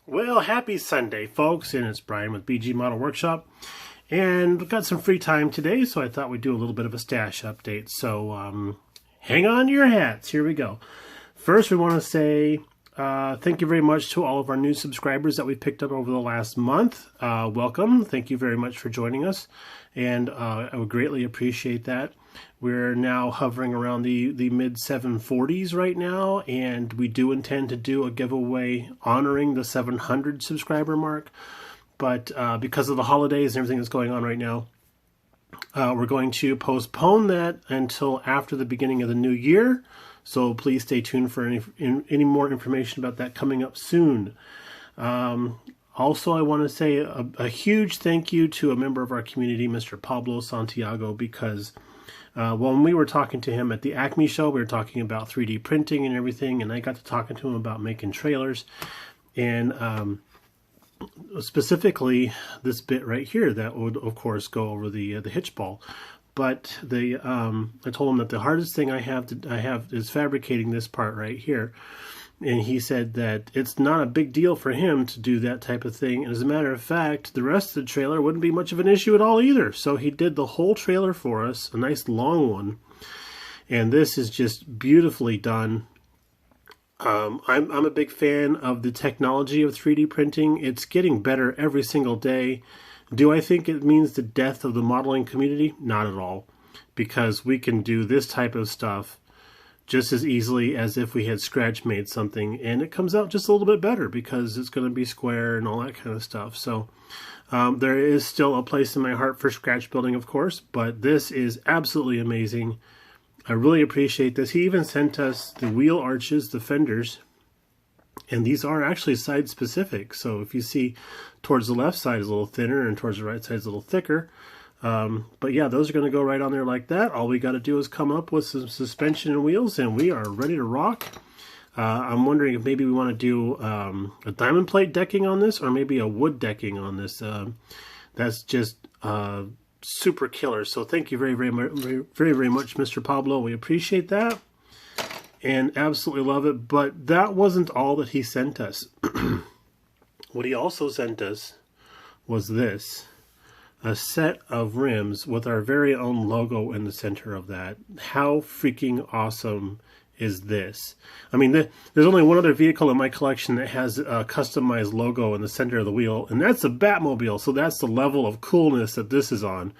Well, happy Sunday, folks, and it's Brian with BG Model Workshop, and we've got some free time today, so I thought we'd do a little bit of a stash update. So, hang on to your hats. Here we go. First, we want to say thank you very much to all of our new subscribers that we've picked up over the last month. Welcome. Thank you very much for joining us, and I would greatly appreciate that. We're now hovering around the mid 740s right now, and we do intend to do a giveaway honoring the 700 subscriber mark. But because of the holidays and everything that's going on right now, we're going to postpone that until after the beginning of the new year. So please stay tuned for any more information about that coming up soon. Also, I want to say a huge thank you to a member of our community, Mr. Pablo Santiago, because when we were talking to him at the Acme show, we were talking about 3D printing and everything, and I got to talking to him about making trailers, and specifically this bit right here that would, of course, go over the hitch ball. But I told him that the hardest thing I have is fabricating this part right here. And he said that it's not a big deal for him to do that type of thing. And as a matter of fact, the rest of the trailer wouldn't be much of an issue at all either. So he did the whole trailer for us, a nice long one. And this is just beautifully done. I'm a big fan of the technology of 3D printing. It's getting better every single day. Do I think it means the death of the modeling community? Not at all. Because we can do this type of stuff just as easily as if we had scratch made something, and it comes out just a little bit better because it's going to be square and all that kind of stuff. So there is still a place in my heart for scratch building, of course, but this is absolutely amazing. I really appreciate this. He even sent us the wheel arches, the fenders, and these are actually side specific. So if you see towards the left side is a little thinner and towards the right side is a little thicker. But yeah, those are going to go right on there like that. All we got to do is come up with some suspension and wheels, and we are ready to rock. I'm wondering if maybe we want to do a diamond plate decking on this, or maybe a wood decking on this. That's just super killer. So thank you very, very much, Mr. Pablo. We appreciate that and absolutely love it. But that wasn't all that he sent us. What he also sent us was this. A set of rims with our very own logo in the center of that. How freaking awesome is this? I mean, there's only one other vehicle in my collection that has a customized logo in the center of the wheel, and that's the Batmobile. So that's the level of coolness that this is on.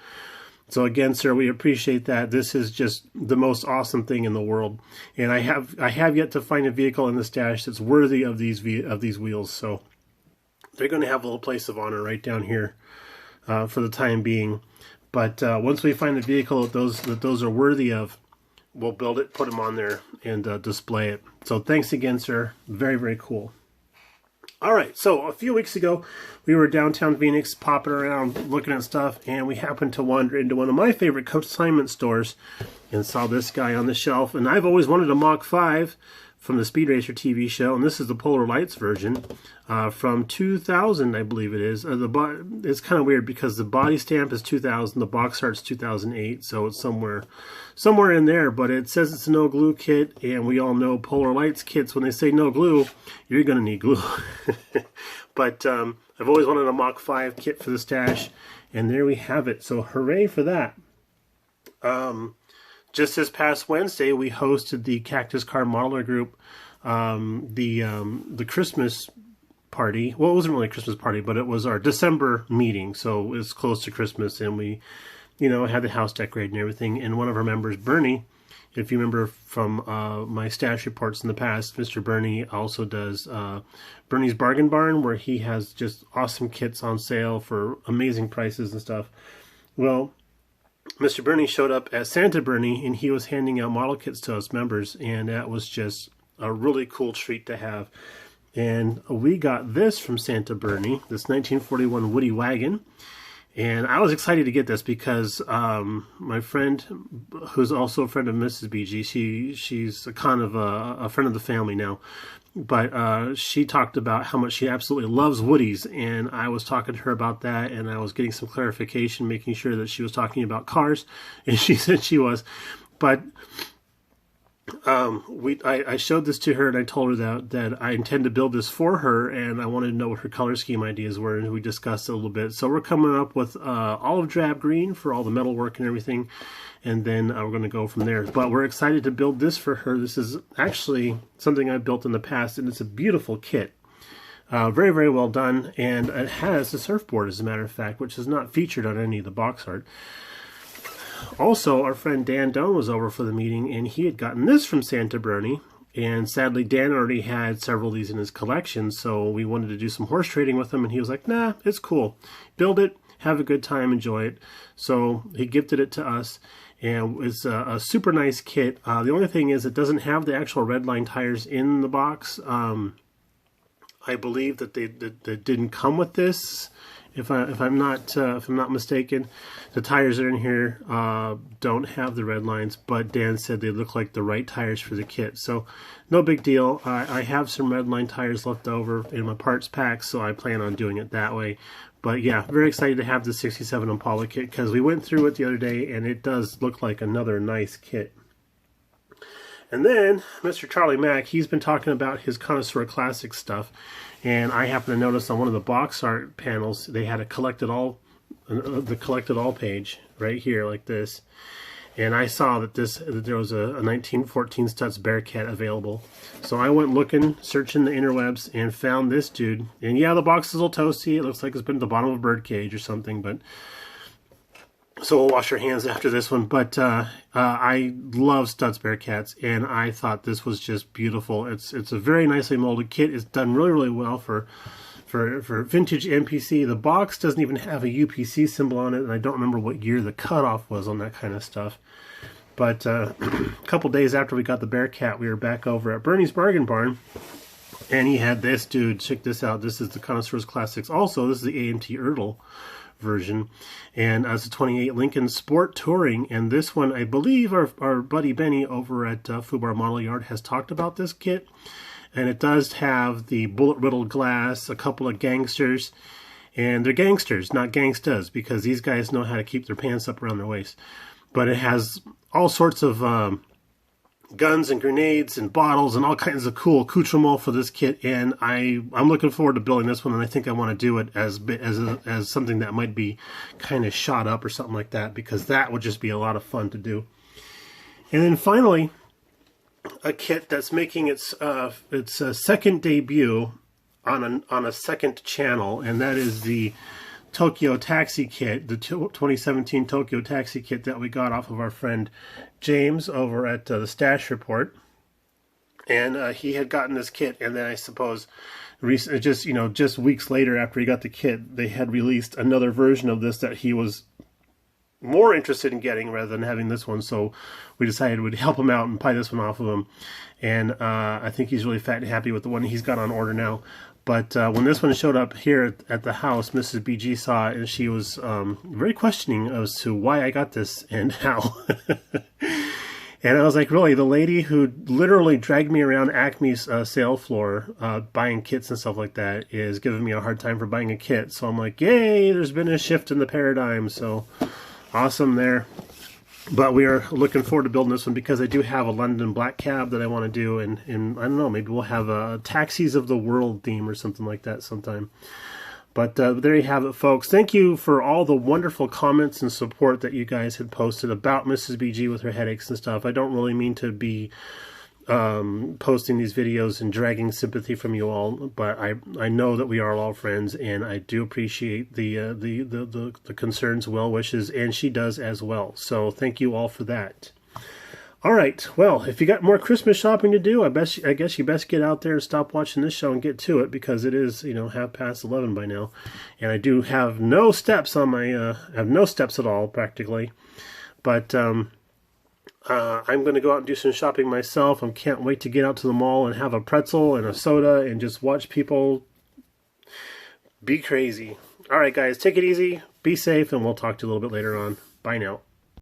So again, sir, we appreciate that. This is just the most awesome thing in the world, and I have yet to find a vehicle in the stash that's worthy of these wheels. So they're going to have a little place of honor right down here. For the time being, but once we find a vehicle that those are worthy of, we'll build it, put them on there, and display it. So thanks again, sir. Very, very cool. All right, so a few weeks ago, we were downtown Phoenix, popping around, looking at stuff, and we happened to wander into one of my favorite consignment stores and saw this guy on the shelf. And I've always wanted a Mach 5 from the Speed Racer TV show, and this is the Polar Lights version from 2000, I believe it is. It's kind of weird because the body stamp is 2000, the box art's 2008, so it's somewhere in there. But it says it's a no glue kit, and we all know Polar Lights kits. When they say no glue, you're going to need glue. But I've always wanted a Mach 5 kit for the stash, and there we have it. So hooray for that! Just this past Wednesday, we hosted the Cactus Car Modeler Group, the Christmas party. Well, it wasn't really a Christmas party, but it was our December meeting, so it's close to Christmas, and we, had the house decorated and everything. And one of our members, Bernie, if you remember from my stash reports in the past, Mr. Bernie also does Bernie's Bargain Barn, where he has just awesome kits on sale for amazing prices and stuff. Well, Mr. Bernie showed up as Santa Bernie, and he was handing out model kits to us members, and that was just a really cool treat to have. And we got this from Santa Bernie, this 1941 Woody wagon, and I was excited to get this because my friend, who's also a friend of Mrs. BG, she's a kind of a friend of the family now, but she talked about how much she absolutely loves Woodies, and I was talking to her about that, and I was getting some clarification, making sure that she was talking about cars, and she said she was. But I showed this to her, and I told her that I intend to build this for her, and I wanted to know what her color scheme ideas were, and we discussed it a little bit. So we're coming up with olive drab green for all the metalwork and everything, and then we're going to go from there. But we're excited to build this for her. This is actually something I've built in the past, and it's a beautiful kit. Very, very well done, and it has a surfboard, as a matter of fact, which is not featured on any of the box art. Also, our friend Dan Doan was over for the meeting, and he had gotten this from Santa Bernie, and sadly Dan already had several of these in his collection, so we wanted to do some horse trading with him, and he was like, nah, it's cool. Build it, have a good time, enjoy it. So he gifted it to us, and it's a super nice kit. The only thing is it doesn't have the actual Redline tires in the box. I believe that they didn't come with this. If I'm not mistaken, the tires that are in here don't have the red lines, but Dan said they look like the right tires for the kit. So no big deal. I have some red line tires left over in my parts pack, so I plan on doing it that way. But yeah, very excited to have the 67 Impala kit, because we went through it the other day, and it does look like another nice kit. And then Mr. Charlie Mack, he's been talking about his Connoisseur Classic stuff, and I happened to notice on one of the box art panels they had a collected all, the collected all page right here like this, and I saw that there was a 1914 Stutz Bearcat available. So I went looking, searching the interwebs, and found this dude. And yeah, the box is a little toasty. It looks like it's been at the bottom of a bird cage or something, but so we'll wash our hands after this one. But I love Stutz Bearcats, and I thought this was just beautiful. It's a very nicely molded kit. It's done really, really well for vintage MPC. The box doesn't even have a UPC symbol on it, and I don't remember what year the cutoff was on that kind of stuff. But a couple days after we got the Bearcat, we were back over at Bernie's Bargain Barn, and he had this dude. Check this out. This is the Connoisseurs Classics. Also, this is the AMT Ertl version, and it's a 28 Lincoln Sport Touring, and this one, I believe our buddy Benny over at Fubar Model Yard has talked about this kit, and it does have the bullet riddled glass, a couple of gangsters, and they're gangsters, not gangstas, because these guys know how to keep their pants up around their waist. But it has all sorts of guns and grenades and bottles and all kinds of cool accoutrement for this kit, and I'm looking forward to building this one, and I think I want to do it as something that might be kind of shot up or something like that, because that would just be a lot of fun to do. And then finally, a kit that's making its second debut on a second channel, and that is the Tokyo Taxi kit, the 2017 Tokyo Taxi kit that we got off of our friend James over at the Stash Report. And he had gotten this kit, and then I suppose just weeks later after he got the kit, they had released another version of this that he was more interested in getting rather than having this one. So we decided we'd help him out and buy this one off of him. And I think he's really fat and happy with the one he's got on order now. But when this one showed up here at the house, Mrs. BG saw it, and she was very questioning as to why I got this and how. And I was like, really, the lady who literally dragged me around Acme's sale floor buying kits and stuff like that is giving me a hard time for buying a kit. So I'm like, yay, there's been a shift in the paradigm. So awesome there. But we are looking forward to building this one, because I do have a London black cab that I want to do, and I don't know, maybe we'll have a Taxis of the World theme or something like that sometime. But there you have it, folks. Thank you for all the wonderful comments and support that you guys had posted about Mrs. BG with her headaches and stuff. I don't really mean to be posting these videos and dragging sympathy from you all, but I know that we are all friends, and I do appreciate the concerns, well wishes, and she does as well. So thank you all for that. All right, well, if you got more Christmas shopping to do, I guess you best get out there and stop watching this show and get to it, because it is 11:30 by now, and I do have no steps on my have no steps at all practically, but I'm going to go out and do some shopping myself. I can't wait to get out to the mall and have a pretzel and a soda and just watch people be crazy. All right, guys, take it easy, be safe, and we'll talk to you a little bit later on. Bye now.